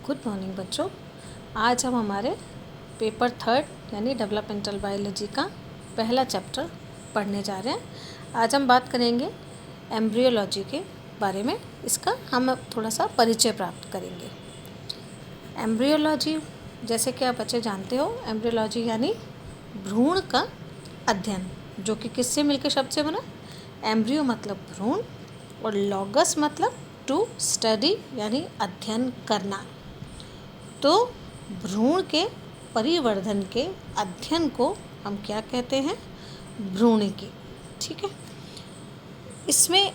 Good morning बच्चों। आज हम हमारे पेपर 3 यानी डेवलपमेंटल बायोलॉजी का पहला चैप्टर पढ़ने जा रहे हैं। आज हम बात करेंगे एम्ब्रियोलॉजी के बारे में। इसका हम अब थोड़ा सा परिचय प्राप्त करेंगे। एम्ब्रियोलॉजी, जैसे कि आप बच्चे जानते हो, एम्ब्रियोलॉजी यानी भ्रूण का अध्ययन, जो कि किससे मिलकर शब्द से बना। एम्ब्रियो मतलब भ्रूण और लॉगस मतलब टू स्टडी यानी अध्ययन करना। तो भ्रूण के परिवर्धन के अध्ययन को हम क्या कहते हैं? भ्रूणिकी। ठीक है। इसमें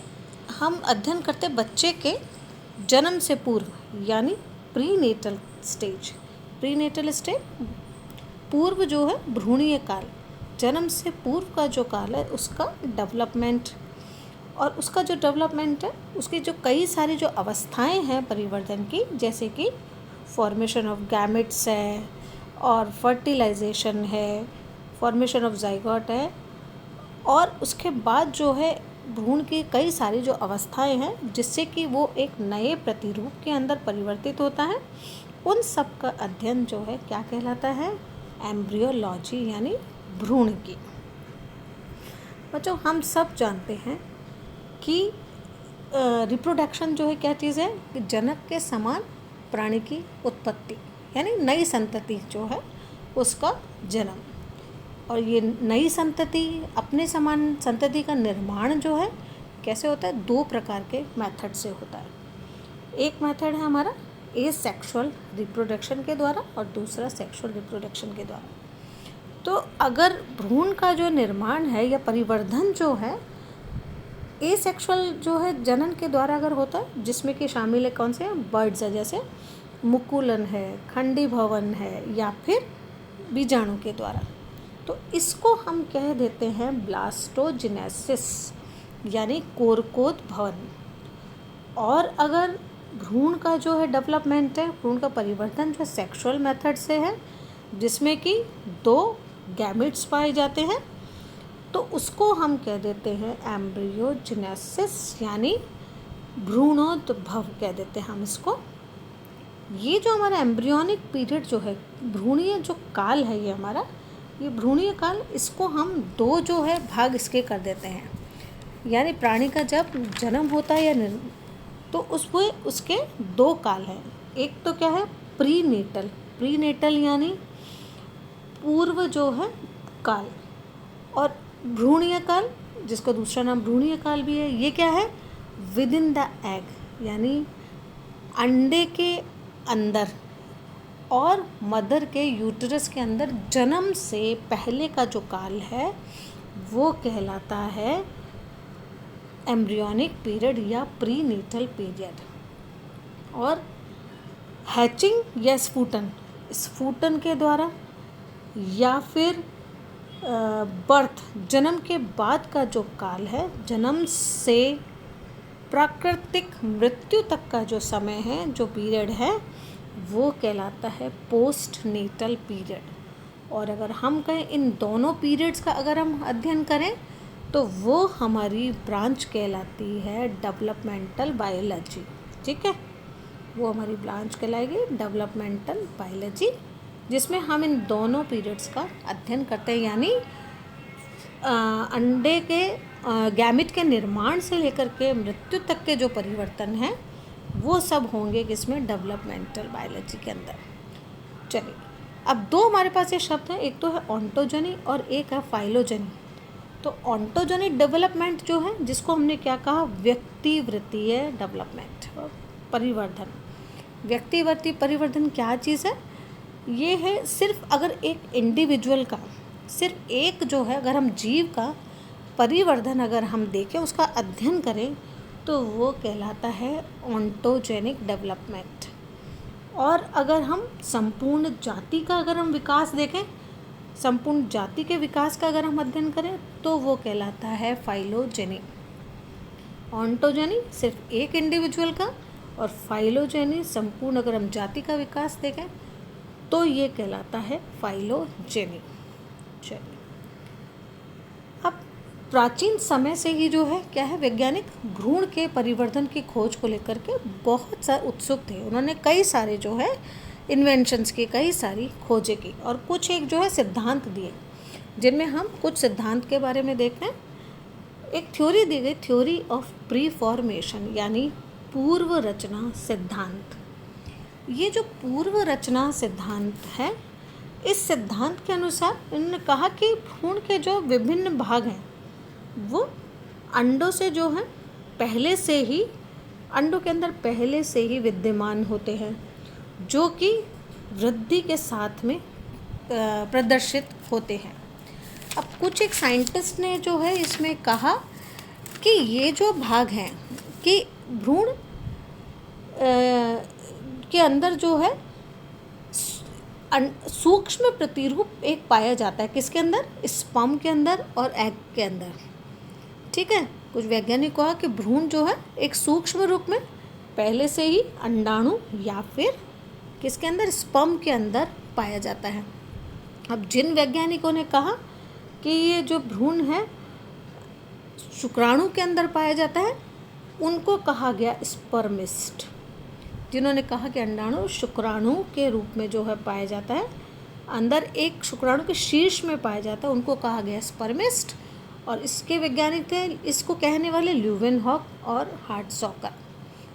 हम अध्ययन करते बच्चे के जन्म से पूर्व यानी प्रीनेटल स्टेज। प्रीनेटल स्टेज पूर्व जो है भ्रूणीय काल, जन्म से पूर्व का जो काल है उसका डेवलपमेंट, और उसका जो डेवलपमेंट है उसकी जो कई सारी जो अवस्थाएं हैं परिवर्तन की, जैसे कि फॉर्मेशन ऑफ गैमेट्स है और फर्टिलाइजेशन है, फॉर्मेशन ऑफ जाइगोट है, और उसके बाद जो है भ्रूण की कई सारी जो अवस्थाएं हैं जिससे कि वो एक नए प्रतिरूप के अंदर परिवर्तित होता है, उन सब का अध्ययन जो है क्या कहलाता है? एम्ब्रियोलॉजी यानी भ्रूणिकी। बच्चों, हम सब जानते हैं कि रिप्रोडक्शन जो है क्या चीज़ है कि जनक के समान प्राणी की उत्पत्ति यानी नई संतति जो है उसका जन्म, और ये नई संतति अपने समान संतति का निर्माण जो है कैसे होता है? 2 प्रकार के मेथड से होता है। एक मेथड है हमारा एसेक्सुअल रिप्रोडक्शन के द्वारा और दूसरा सेक्सुअल रिप्रोडक्शन के द्वारा। तो अगर भ्रूण का जो निर्माण है या परिवर्धन जो है एसेक्सुअल जो है जनन के द्वारा अगर होता है, जिसमें कि शामिल है कौन से? बर्ड्स है, जैसे मुकुलन है, खंडीभवन है, या फिर बीजाणु के द्वारा, तो इसको हम कह देते हैं ब्लास्टोजेनेसिस यानी कोरकोद भवन। और अगर भ्रूण का जो है डेवलपमेंट है, भ्रूण का परिवर्तन जो सेक्सुअल मेथड से है, जिसमें कि 2 गैमेट्स पाए जाते हैं, तो उसको हम कह देते हैं एम्ब्रियोजेनेसिस यानी भ्रूणोद्भव कह देते हैं हम इसको। ये जो हमारा एम्ब्रियोनिक पीरियड जो है, भ्रूणीय जो काल है, ये भ्रूणीय काल, इसको हम 2 जो है भाग इसके कर देते हैं। यानी प्राणी का जब जन्म होता है या तो उसके 2 काल हैं। एक तो क्या है? प्रीनेटल यानी पूर्व जो है काल, और भ्रूणीय काल, जिसका दूसरा नाम भ्रूणीय काल भी है। ये क्या है? विद इन द एग यानी अंडे के अंदर और मदर के यूटरस के अंदर जन्म से पहले का जो काल है वो कहलाता है एम्ब्रियोनिक पीरियड या प्रीनेटल पीरियड। और हैचिंग या स्फुटन के द्वारा या फिर बर्थ, जन्म के बाद का जो काल है, जन्म से प्राकृतिक मृत्यु तक का जो समय है, जो पीरियड है, वो कहलाता है पोस्ट नेटल पीरियड। और अगर हम कहें इन दोनों पीरियड्स का अगर हम अध्ययन करें तो वो हमारी ब्रांच कहलाती है डेवलपमेंटल बायोलॉजी। ठीक है, वो हमारी ब्रांच कहलाएगी डेवलपमेंटल बायोलॉजी, जिसमें हम इन दोनों पीरियड्स का अध्ययन करते हैं। यानी अंडे के गैमेट के निर्माण से लेकर के मृत्यु तक के जो परिवर्तन हैं वो सब होंगे किसमें? डेवलपमेंटल बायोलॉजी के अंदर। चलिए, अब 2 हमारे पास ये शब्द हैं, एक तो है ऑन्टोजेनी और एक है फाइलोजेनी। तो ऑन्टोजेनिक डेवलपमेंट जो है, जिसको हमने क्या कहा? व्यक्तिवृत्तीय डेवलपमेंट, परिवर्धन। व्यक्तिवृत्तीय परिवर्धन क्या चीज़ है? ये है सिर्फ अगर एक इंडिविजुअल का, सिर्फ एक जो है, अगर हम जीव का परिवर्धन अगर हम देखें, उसका अध्ययन करें, तो वो कहलाता है ऑन्टोजेनिक डेवलपमेंट। और अगर हम संपूर्ण जाति का अगर हम विकास देखें, संपूर्ण जाति के विकास का अगर हम अध्ययन करें, तो वो कहलाता है फाइलोजेनी। ऑन्टोजेनी सिर्फ एक इंडिविजुअल का, और फाइलोजेनी संपूर्ण अगर हम जाति का विकास देखें तो ये कहलाता है फाइलोजेनी। चलिए, अब प्राचीन समय से ही जो है क्या है, वैज्ञानिक भ्रूण के परिवर्धन की खोज को लेकर के बहुत सारे उत्सुक थे। उन्होंने कई सारे जो है इन्वेंशंस की, कई सारी खोजें की और कुछ एक जो है सिद्धांत दिए, जिनमें हम कुछ सिद्धांत के बारे में देख रहे हैं। एक थ्योरी दी गई, थ्योरी ऑफ प्री फॉर्मेशन, यानी पूर्व रचना सिद्धांत। ये जो पूर्व रचना सिद्धांत है, इस सिद्धांत के अनुसार इन्होंने कहा कि भ्रूण के जो विभिन्न भाग हैं वो अंडों से जो है पहले से ही, अंडों के अंदर पहले से ही विद्यमान होते हैं, जो कि वृद्धि के साथ में प्रदर्शित होते हैं। अब कुछ एक साइंटिस्ट ने जो है इसमें कहा कि ये जो भाग हैं कि भ्रूण के अंदर जो है सूक्ष्म प्रतिरूप एक पाया जाता है। किसके अंदर? स्पर्म के अंदर और एग के अंदर। ठीक है, कुछ वैज्ञानिक कहा कि भ्रूण जो है एक सूक्ष्म रूप में पहले से ही अंडाणु या फिर किसके अंदर, स्पर्म के अंदर पाया जाता है। अब जिन वैज्ञानिकों ने कहा कि ये जो भ्रूण है शुक्राणु के अंदर पाया जाता है, उनको कहा गया स्पर्मिस्ट। जिन्होंने कहा कि अंडाणु शुक्राणु के रूप में जो है पाया जाता है, अंदर एक शुक्राणु के शीर्ष में पाया जाता है, उनको कहा गया स्पर्मिस्ट। और इसके वैज्ञानिक थे, इसको कहने वाले ल्यूवेनहॉक और हार्ट्सॉकर।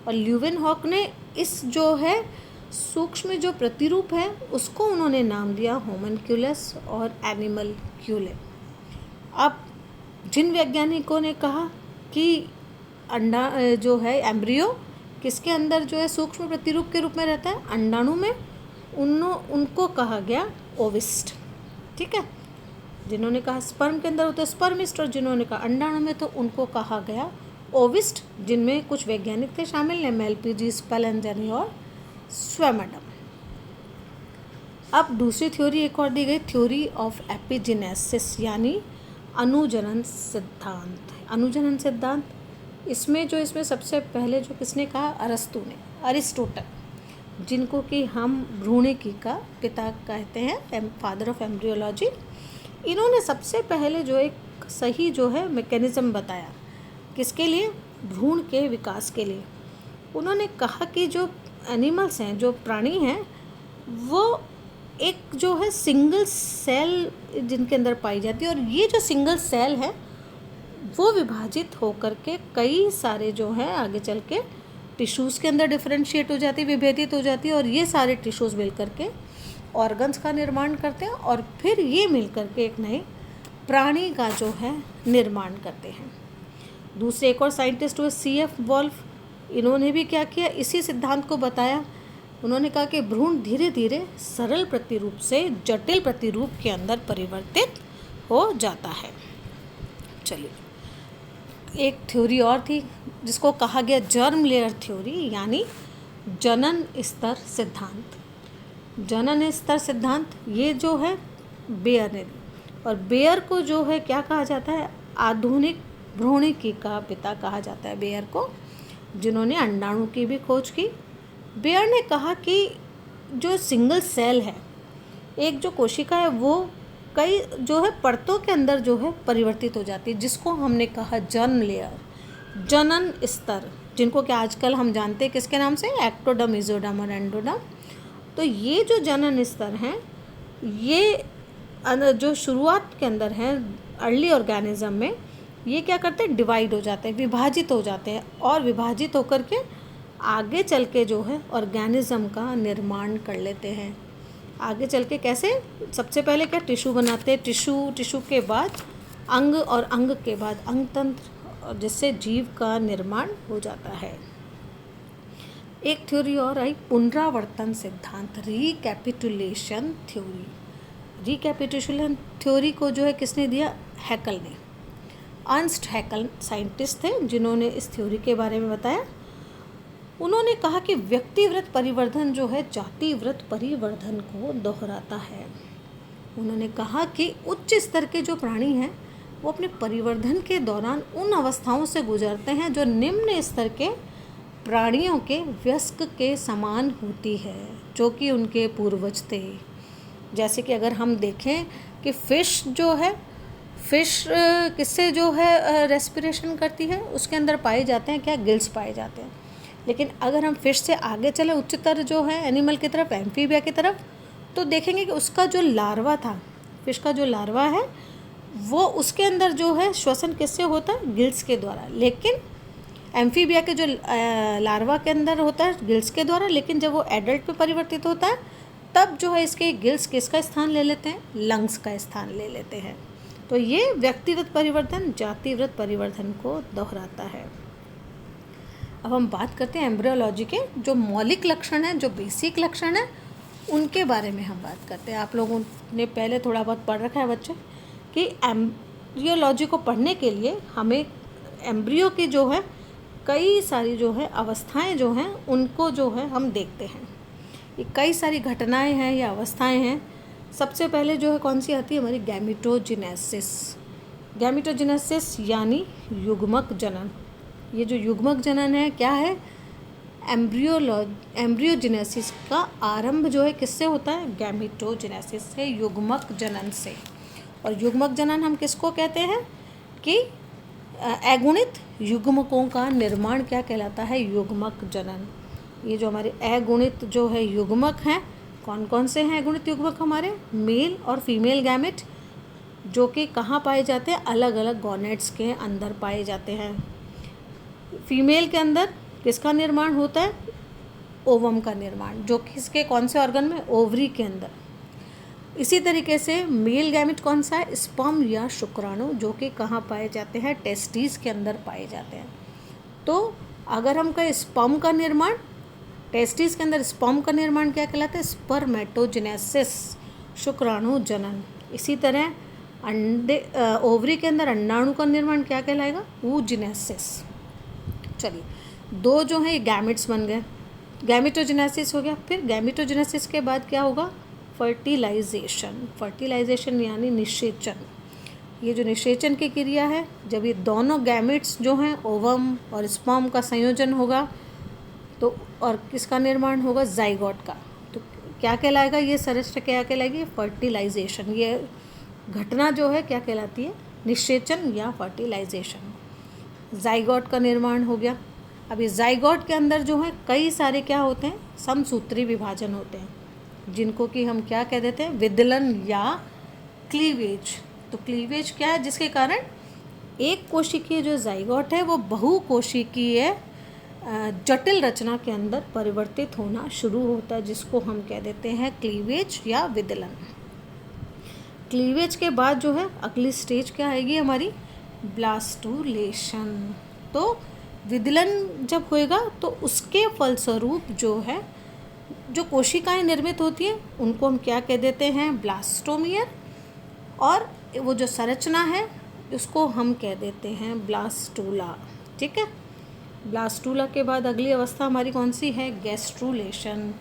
और ल्यूवेनहॉक ने इस जो है सूक्ष्म जो प्रतिरूप है उसको उन्होंने नाम दिया होमनक्यूलस और एनिमलक्यूले। अब जिन वैज्ञानिकों ने कहा कि अंडा जो है एम्ब्रियो किसके अंदर जो है सूक्ष्म प्रतिरूप के रूप में रहता है, अंडाणु में, उनको कहा गया ओविस्ट। ठीक है, जिन्होंने कहा स्पर्म के अंदर होता है स्पर्मिस्ट, और जिन्होंने कहा अंडाणु में, तो उनको कहा गया ओविस्ट, जिनमें कुछ वैज्ञानिक थे शामिल, मेलपीजी, स्पेलेंजनी और स्वैमडम। अब दूसरी थ्योरी एक और दी गई, थ्योरी ऑफ एपिजेनेसिस, यानी अनुजनन सिद्धांत। अनुजनन सिद्धांत, इसमें सबसे पहले जो किसने कहा, अरस्तु ने, अरिस्टोटल, जिनको कि हम भ्रूणिकी का पिता कहते हैं, फादर ऑफ एम्ब्रियोलॉजी। इन्होंने सबसे पहले जो एक सही जो है मैकेनिज़्म बताया, किसके लिए, भ्रूण के विकास के लिए। उन्होंने कहा कि जो एनिमल्स हैं, जो प्राणी हैं, वो एक जो है सिंगल सेल जिनके अंदर पाई जाती है, और ये जो सिंगल सेल है वो विभाजित होकर के कई सारे जो है आगे चल के टिश्यूज़ के अंदर डिफरेंशिएट हो जाती है, विभेदित हो जाती है, और ये सारे टिश्यूज़ मिल करके ऑर्गन्स का निर्माण करते हैं, और फिर ये मिल करके एक नए प्राणी का जो है निर्माण करते हैं। दूसरे एक और साइंटिस्ट हुए CF वॉल्फ। इन्होंने भी क्या किया, इसी सिद्धांत को बताया। उन्होंने कहा कि भ्रूण धीरे धीरे सरल प्रतिरूप से जटिल प्रतिरूप के अंदर परिवर्तित हो जाता है। चलिए, एक थ्योरी और थी जिसको कहा गया जर्म लेयर थ्योरी, यानी जनन स्तर सिद्धांत। जनन स्तर सिद्धांत ये जो है बेयर ने दी, और बेयर को जो है क्या कहा जाता है, आधुनिक भ्रूणिकी का पिता कहा जाता है बेयर को, जिन्होंने अंडाणु की भी खोज की। बेयर ने कहा कि जो सिंगल सेल है, एक जो कोशिका है, वो कई जो है परतों के अंदर जो है परिवर्तित हो जाती है, जिसको हमने कहा जर्म लेयर, जनन स्तर, जिनको कि आजकल हम जानते हैं किसके नाम से, एक्टोडर्म, मेसोडर्म और एंडोडर्म। तो ये जो जनन स्तर हैं, ये जो शुरुआत के अंदर हैं अर्ली ऑर्गेनिज्म में, ये क्या करते हैं, डिवाइड हो जाते हैं, विभाजित हो जाते हैं, और विभाजित होकर के आगे चल के जो है ऑर्गेनिज्म का निर्माण कर लेते हैं। आगे चल के कैसे, सबसे पहले क्या, टिश्यू बनाते हैं, टिश्यू के बाद अंग, और अंग के बाद अंग तंत्र, जिससे जीव का निर्माण हो जाता है। एक थ्योरी और आई, पुनरावर्तन सिद्धांत, रिकैपिटुलेशन थ्योरी। रिकैपिटुलेशन थ्योरी को जो है किसने दिया, हैकल ने। अर्नस्ट हैकल साइंटिस्ट थे जिन्होंने इस थ्योरी के बारे में बताया। उन्होंने कहा कि व्यक्तिवृत्त परिवर्धन जो है जातिवृत्त परिवर्धन को दोहराता है। उन्होंने कहा कि उच्च स्तर के जो प्राणी हैं वो अपने परिवर्धन के दौरान उन अवस्थाओं से गुजरते हैं जो निम्न स्तर के प्राणियों के वयस्क के समान होती है, जो कि उनके पूर्वज थे। जैसे कि अगर हम देखें कि फ़िश जो है, फिश किससे जो है रेस्पिरेशन करती है, उसके अंदर पाए जाते हैं क्या, गिल्स पाए जाते हैं। लेकिन अगर हम फिश से आगे चले उच्चतर जो है एनिमल की तरफ, एम्फीबिया की तरफ, तो देखेंगे कि उसका जो लार्वा था, फिश का जो लार्वा है वो उसके अंदर जो है श्वसन किससे होता है, गिल्स के द्वारा। लेकिन एम्फीबिया के जो लार्वा के अंदर होता है गिल्स के द्वारा, लेकिन जब वो एडल्ट पे परिवर्तित होता है तब जो है इसके गिल्स किसका स्थान ले लेते हैं, लंग्स का स्थान ले लेते हैं। तो ये व्यक्तिगत परिवर्तन जातिगत परिवर्तन को दोहराता है। अब हम बात करते हैं एम्ब्रियोलॉजी के जो मौलिक लक्षण हैं, जो बेसिक लक्षण हैं, उनके बारे में हम बात करते हैं। आप लोगों ने पहले थोड़ा बहुत पढ़ रखा है बच्चे कि एम्ब्रियोलॉजी को पढ़ने के लिए हमें एम्ब्रियो की जो है कई सारी जो है अवस्थाएं जो हैं उनको जो है हम देखते हैं। ये कई सारी घटनाएं हैं या अवस्थाएं हैं। सबसे पहले जो है कौन सी आती है, हमारी गैमेटोजेनेसिस। गैमेटोजेनेसिस यानी युग्मक जनन। ये जो युग्मक जनन है क्या है, एम्ब्रियोजेनेसिस का आरंभ जो है किससे होता है, गैमेटोजेनेसिस से, युग्मक जनन से। और युग्मक जनन हम किसको कहते हैं कि अगुणित युग्मकों का निर्माण क्या कहलाता है, युग्मक जनन। ये जो हमारे अगुणित जो है युग्मक हैं, कौन कौन से हैं अगुणित युग्मक हमारे, मेल और फीमेल गैमेट, जो कि कहाँ पाए जाते हैं, अलग अलग गॉनेट्स के अंदर पाए जाते हैं। फीमेल के अंदर किसका निर्माण होता है, ओवम का निर्माण, जो किसके कौन से ऑर्गन में, ओवरी के अंदर। इसी तरीके से मेल गैमेट कौन सा है, स्पर्म या शुक्राणु, जो कि कहाँ पाए जाते हैं, टेस्टिस के अंदर पाए जाते हैं। तो अगर हम कहें स्पर्म का निर्माण, टेस्टिस के अंदर स्पर्म का निर्माण क्या कहलाता है, स्पर्मेटोजेनेसिस, शुक्राणु जनन। इसी तरह अंडे ओवरी के अंदर अंडाणु का निर्माण क्या कहलाएगा, oogenesis। चलिए, दो जो है ये गैमेट्स बन गए, गैमेटोजेनेसिस हो गया। फिर गैमेटोजेनेसिस के बाद क्या होगा, फर्टिलाइजेशन। फर्टिलाइजेशन यानी निषेचन। ये जो निषेचन की क्रिया है, जब ये दोनों गैमेट्स जो हैं ओवम और स्पर्म का संयोजन होगा तो और किसका निर्माण होगा, जाइगोट का। तो क्या कहलाएगा, ये संरचना क्या कहलाएगी, फर्टिलाइजेशन। ये घटना जो है क्या कहलाती है, निषेचन या फर्टिलाइजेशन। जाइगोट का निर्माण हो गया। अब ये जाइगोट के अंदर जो है कई सारे क्या होते हैं, समसूत्री विभाजन होते हैं, जिनको कि हम क्या कह देते हैं, विदलन या क्लीवेज। तो क्लीवेज क्या है, जिसके कारण एक कोशिकीय जो जाइगोट है वो बहुकोशिकीय जटिल रचना के अंदर परिवर्तित होना शुरू होता है, जिसको हम कह देते हैं क्लीवेज या विदलन। क्लीवेज के बाद जो है अगली स्टेज क्या आएगी हमारी, ब्लास्टुलेशन। तो विदलन जब होएगा तो उसके फलस्वरूप जो है जो कोशिकाएं निर्मित होती हैं उनको हम क्या कह देते हैं, ब्लास्टोमियर। और वो जो संरचना है उसको हम कह देते हैं ब्लास्टूला। ठीक है, ब्लास्टूला के बाद अगली अवस्था हमारी कौन सी है, गैस्ट्रुलेशन।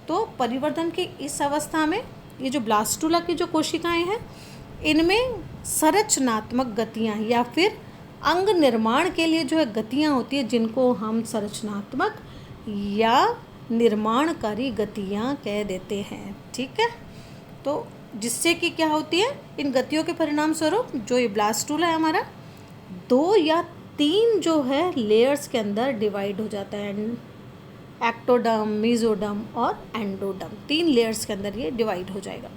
तो परिवर्तन की इस अवस्था में ये जो ब्लास्टूला की जो कोशिकाएं हैं इनमें संरचनात्मक गतियां या फिर अंग निर्माण के लिए जो है गतियां होती है, जिनको हम संरचनात्मक या निर्माणकारी गतियां कह देते हैं। ठीक है, तो जिससे कि क्या होती है, इन गतियों के परिणाम स्वरूप जो ये ब्लास्टूला है हमारा 2 या 3 जो है लेयर्स के अंदर डिवाइड हो जाता है, एक्टोडर्म, मेसोडर्म और एंडोडर्म। 3 लेयर्स के अंदर ये डिवाइड हो जाएगा।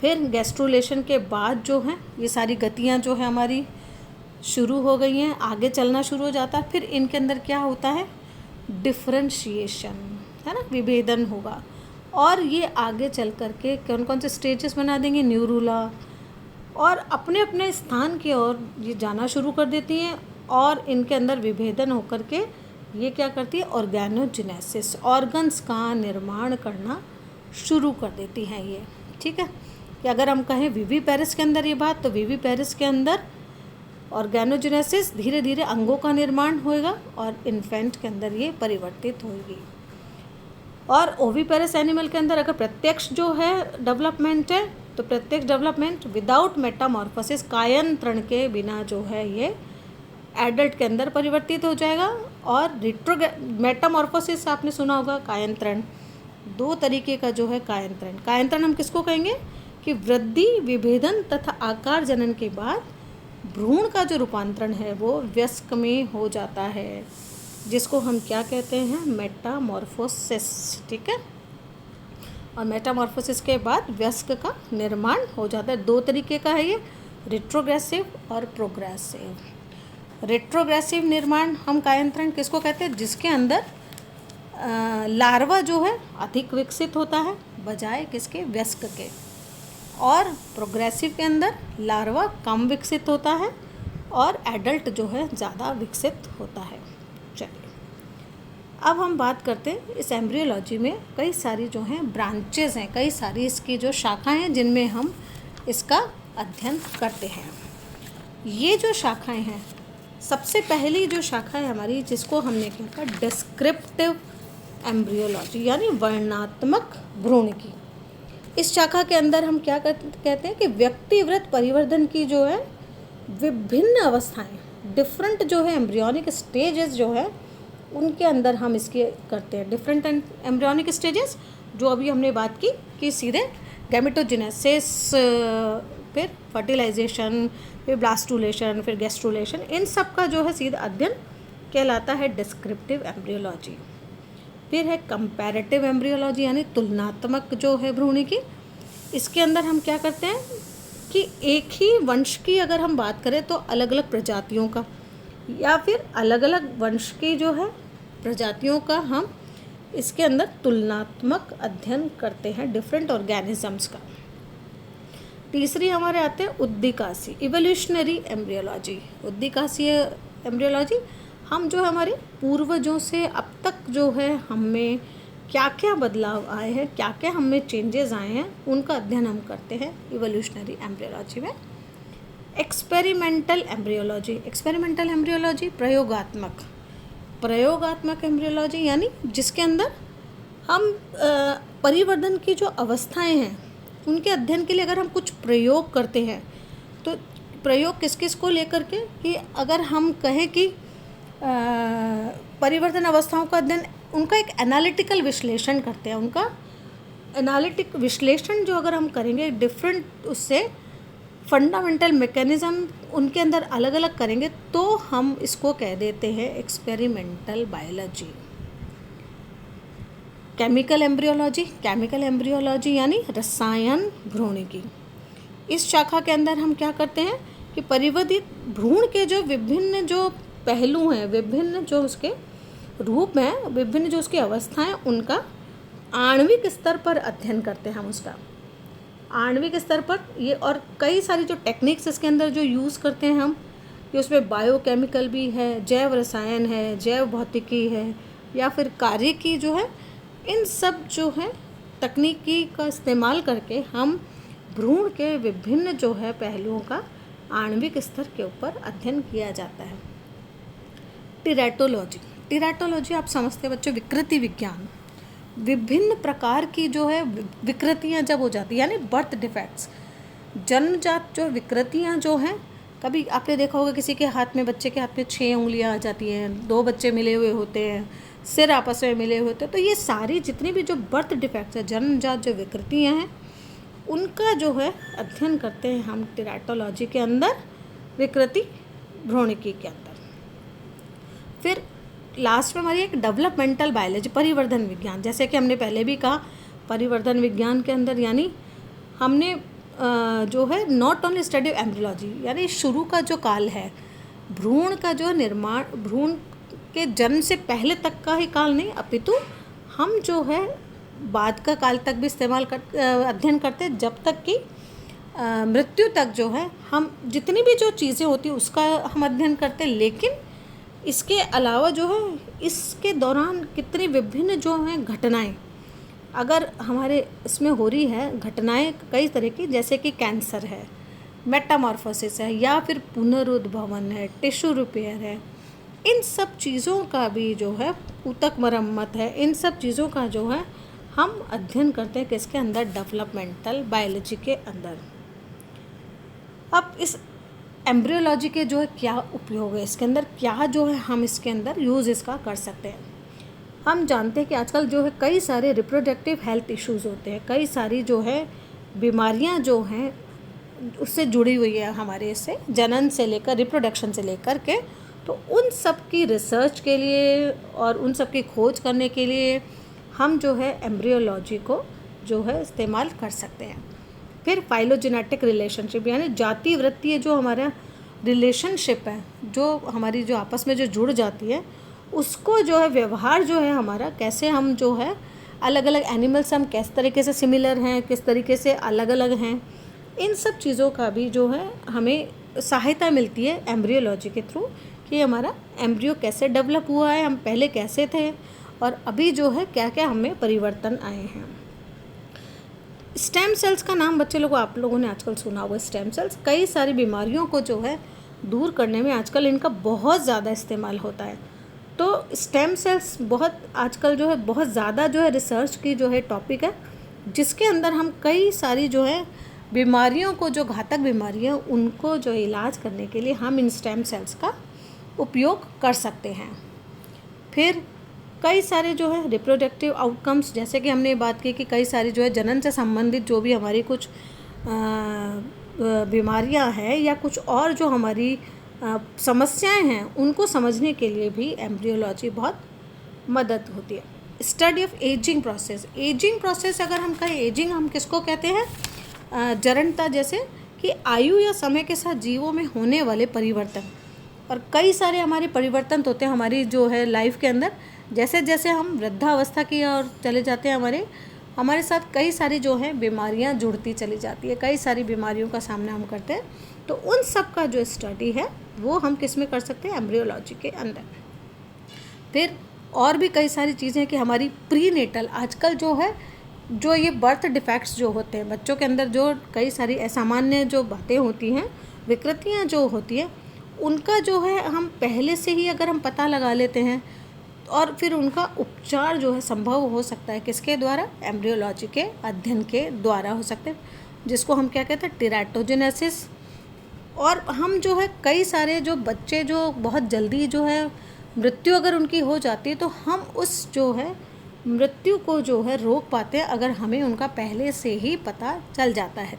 फिर गैस्ट्रुलेशन के बाद जो है ये सारी गतियाँ जो है हमारी शुरू हो गई हैं, आगे चलना शुरू हो जाता है। फिर इनके अंदर क्या होता है, डिफरेंशिएशन, है ना, विभेदन होगा। और ये आगे चल करके कौन कौन से स्टेजेस बना देंगे, न्यूरुला, और अपने अपने स्थान की ओर ये जाना शुरू कर देती हैं। और इनके अंदर विभेदन होकर के ये क्या करती है, ऑर्गेनोजेनेसिस, ऑर्गन्स का निर्माण करना शुरू कर देती हैं ये। ठीक है, कि अगर हम कहें विविपेरस के अंदर ये बात, तो विविपेरस के अंदर ऑर्गेनोजेनेसिस, धीरे धीरे अंगों का निर्माण होएगा और इन्फेंट के अंदर ये परिवर्तित होगी। और ओविपेरस एनिमल के अंदर अगर प्रत्यक्ष जो है डेवलपमेंट है, तो प्रत्यक्ष डेवलपमेंट विदाउट मेटामॉर्फोसिस, कायंत्रण के बिना जो है ये एडल्ट के अंदर परिवर्तित हो जाएगा। और मेटामॉर्फोसिस आपने सुना होगा, कायंत्रण 2 तरीके का जो है कायंत्रण। कायंत्रण हम किसको कहेंगे, कि वृद्धि, विभेदन तथा आकार जनन के बाद भ्रूण का जो रूपांतरण है वो वयस्क में हो जाता है, जिसको हम क्या कहते हैं, मेटामॉर्फोसिस। ठीक है, और मेटामॉर्फोसिस के बाद वयस्क का निर्माण हो जाता है। 2 तरीके का है ये, रेट्रोग्रेसिव और प्रोग्रेसिव। रेट्रोग्रेसिव निर्माण हम कायांतरण किसको कहते हैं, जिसके अंदर लार्वा जो है अधिक विकसित होता है बजाय किसके, वयस्क के। और प्रोग्रेसिव के अंदर लार्वा कम विकसित होता है और एडल्ट जो है ज़्यादा विकसित होता है। चलिए अब हम बात करते हैं इस एम्ब्रियोलॉजी में कई सारी जो हैं ब्रांचेस हैं, कई सारी इसकी जो शाखाएं हैं जिनमें हम इसका अध्ययन करते हैं। ये जो शाखाएं हैं, सबसे पहली जो शाखा है हमारी, जिसको हमने कहा डिस्क्रिप्टिव एम्ब्रियोलॉजी यानी वर्णनात्मक भ्रूण की। इस शाखा के अंदर हम क्या कहते हैं कि व्यक्तिवृत्त परिवर्धन की जो है विभिन्न अवस्थाएं, डिफरेंट जो है एम्ब्रियोनिक स्टेजेस जो है उनके अंदर हम इसके करते हैं। डिफरेंट एम्ब्रियोनिक स्टेजेस जो अभी हमने बात की कि सीधे गैमेटोजेनेसिस, फिर फर्टिलाइजेशन, फिर ब्लास्टुलेशन, फिर गैस्ट्रुलेशन, इन सब का जो है सीधा अध्ययन कहलाता है डिस्क्रिप्टिव एम्ब्रियोलॉजी। फिर है कंपैरेटिव एम्ब्रियोलॉजी यानी तुलनात्मक जो है भ्रूण की। इसके अंदर हम क्या करते हैं कि एक ही वंश की अगर हम बात करें तो अलग अलग प्रजातियों का, या फिर अलग अलग वंश की जो है प्रजातियों का हम इसके अंदर तुलनात्मक अध्ययन करते हैं, डिफरेंट ऑर्गेनिजम्स का। तीसरी हमारे आते हैं उद्दीकासी इवोल्यूशनरी एम्ब्रियोलॉजी। उद्दीकासी एम्ब्रियोलॉजी हम जो हमारे पूर्वजों से अब तक जो है हमें क्या क्या बदलाव आए हैं, क्या क्या हमें चेंजेस आए हैं, उनका अध्ययन हम करते हैं इवोल्यूशनरी एम्ब्रियोलॉजी में। एक्सपेरिमेंटल एम्ब्रियोलॉजी, एक्सपेरिमेंटल एम्ब्रियोलॉजी प्रयोगात्मक एम्ब्रियोलॉजी यानी जिसके अंदर हम परिवर्धन की जो अवस्थाएं हैं उनके अध्ययन के लिए अगर हम कुछ प्रयोग करते हैं, तो प्रयोग किस किस को लेकर के, कि अगर हम कहें कि परिवर्तन अवस्थाओं का अध्ययन, उनका एक एनालिटिकल विश्लेषण करते हैं। उनका एनालिटिक विश्लेषण जो अगर हम करेंगे डिफरेंट, उससे फंडामेंटल मैकेनिज्म उनके अंदर अलग अलग करेंगे, तो हम इसको कह देते हैं एक्सपेरिमेंटल बायोलॉजी। केमिकल एम्ब्रियोलॉजी यानी रसायन भ्रूणिकी। इस शाखा के अंदर हम क्या करते हैं कि परिवर्धित भ्रूण के जो विभिन्न जो पहलू हैं, विभिन्न जो उसके रूप हैं, विभिन्न जो उसकी अवस्थाएं, उनका आणविक स्तर पर अध्ययन करते हैं हम उसका आणविक स्तर पर। ये और कई सारी जो टेक्निक्स इसके अंदर जो यूज़ करते हैं हम, कि उसमें बायोकेमिकल भी है, जैव रसायन है, जैव भौतिकी है, या फिर कार्यकी जो है, इन सब जो है तकनीकी का इस्तेमाल करके हम भ्रूण के विभिन्न जो है पहलुओं का आणविक स्तर के ऊपर अध्ययन किया जाता है। टीरैटोलॉजी आप समझते हैं बच्चों, विकृति विज्ञान। विभिन्न प्रकार की जो है विकृतियां जब हो जाती है, यानी बर्थ डिफेक्ट्स, जन्मजात जो विकृतियां जो हैं, कभी आपने देखा होगा किसी के हाथ में, बच्चे के हाथ में 6 उंगलियां आ जाती हैं, 2 बच्चे मिले हुए होते हैं, सिर आपस में मिले हुए होते हैं। तो ये सारी जितनी भी जो बर्थ डिफेक्ट्स है, जन्मजात जो विकृतियां हैं, उनका जो है अध्ययन करते हैं हम टीरैटोलॉजी के अंदर, विकृति भ्रूणिकी के अंदर। फिर लास्ट में हमारी एक डेवलपमेंटल बायोलॉजी, परिवर्धन विज्ञान। जैसे कि हमने पहले भी कहा, परिवर्धन विज्ञान के अंदर यानी हमने जो है नॉट ओनली स्टडी एम्ब्रियोलॉजी, यानी शुरू का जो काल है, भ्रूण का जो निर्माण, भ्रूण के जन्म से पहले तक का ही काल नहीं, अपितु हम जो है बाद का काल तक भी अध्ययन करते हैं, जब तक कि मृत्यु तक जो है हम जितनी भी जो चीज़ें होती हैं उसका हम अध्ययन करते हैं। लेकिन इसके अलावा जो है इसके दौरान कितनी विभिन्न जो हैं घटनाएं अगर हमारे इसमें हो रही है, घटनाएं कई तरह की, जैसे कि कैंसर है, मेटामॉर्फोसिस है, या फिर पुनरुद्भवन है, टिश्यू रिपेयर है, इन सब चीज़ों का भी जो है, ऊतक मरम्मत है, इन सब चीज़ों का जो है हम अध्ययन करते हैं किसके अंदर, डेवलपमेंटल बायोलॉजी के अंदर। अब इस एम्ब्रियोलॉजी के जो है क्या उपयोग है, इसके अंदर क्या जो है हम इसके अंदर यूज़ इसका कर सकते हैं। हम जानते हैं कि आजकल जो है कई सारे रिप्रोडक्टिव हेल्थ इश्यूज़ होते हैं, कई सारी जो है बीमारियां जो हैं उससे जुड़ी हुई है हमारे इससे, जनन से लेकर रिप्रोडक्शन से लेकर के, तो उन सब की रिसर्च के लिए और उन सब की खोज करने के लिए हम जो है एम्ब्रियोलॉजी को जो है इस्तेमाल कर सकते हैं। फिर फाइलोजेनेटिक रिलेशनशिप, यानी जाति वृत्तीय जो हमारा रिलेशनशिप है, जो हमारी जो आपस में जो जुड़ जाती है, उसको जो है व्यवहार जो है हमारा, कैसे हम जो है अलग अलग एनिमल्स हम किस तरीके से सिमिलर हैं, किस तरीके से अलग अलग हैं, इन सब चीज़ों का भी जो है हमें सहायता मिलती है एम्ब्रियोलॉजी के थ्रू कि हमारा एम्ब्रियो कैसे डेवलप हुआ है, हम पहले कैसे थे और अभी जो है क्या क्या हमें परिवर्तन आए हैं। स्टेम सेल्स का नाम बच्चे लोगों आप लोगों ने आजकल सुना हुआ। स्टेम सेल्स कई सारी बीमारियों को जो है दूर करने में आजकल इनका बहुत ज़्यादा इस्तेमाल होता है। तो स्टेम सेल्स बहुत आजकल जो है बहुत ज़्यादा जो है रिसर्च की जो है टॉपिक है, जिसके अंदर हम कई सारी जो है बीमारियों को, जो घातक बीमारियाँ, उनको जो इलाज करने के लिए हम इन स्टेम सेल्स का उपयोग कर सकते हैं। फिर कई सारे जो है रिप्रोडक्टिव आउटकम्स, जैसे कि हमने बात की कि कई सारी जो है जनन से संबंधित जो भी हमारी कुछ बीमारियां हैं या कुछ और जो हमारी समस्याएं हैं, उनको समझने के लिए भी एम्ब्रियोलॉजी बहुत मदद होती है। Study of ageing process, ageing process अगर हम कहें, एजिंग हम किसको कहते हैं, जरणता, जैसे कि आयु या समय के साथ जीवों में होने वाले परिवर्तन। और कई सारे हमारे परिवर्तन होते हैं हमारी जो है लाइफ के अंदर, जैसे जैसे हम वृद्धावस्था की ओर चले जाते हैं, हमारे साथ कई सारी जो है बीमारियां जुड़ती चली जाती है, कई सारी बीमारियों का सामना हम करते हैं। तो उन सब का जो स्टडी है वो हम किस में कर सकते हैं, एम्ब्रियोलॉजी के अंदर। फिर और भी कई सारी चीज़ें कि हमारी प्रीनेटल, आजकल जो है जो ये बर्थ डिफेक्ट्स जो होते हैं बच्चों के अंदर, जो कई सारी असामान्य जो बातें होती हैं, विकृतियाँ जो होती हैं, उनका जो है हम पहले से ही अगर हम पता लगा लेते हैं और फिर उनका उपचार जो है संभव हो सकता है किसके द्वारा, एम्ब्रियोलॉजी के अध्ययन के द्वारा हो सकते हैं, जिसको हम क्या कहते हैं, टेराटोजेनेसिस। और हम जो है कई सारे जो बच्चे जो बहुत जल्दी जो है मृत्यु अगर उनकी हो जाती है, तो हम उस जो है मृत्यु को जो है रोक पाते हैं अगर हमें उनका पहले से ही पता चल जाता है।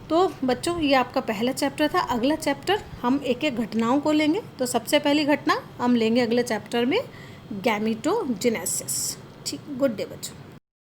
तो बच्चों ये आपका पहला चैप्टर था। अगला चैप्टर हम एक एक घटनाओं को लेंगे। तो सबसे पहली घटना हम लेंगे अगले चैप्टर में गैमीटोजेनेसिस। ठीक, गुड डे बच्चों।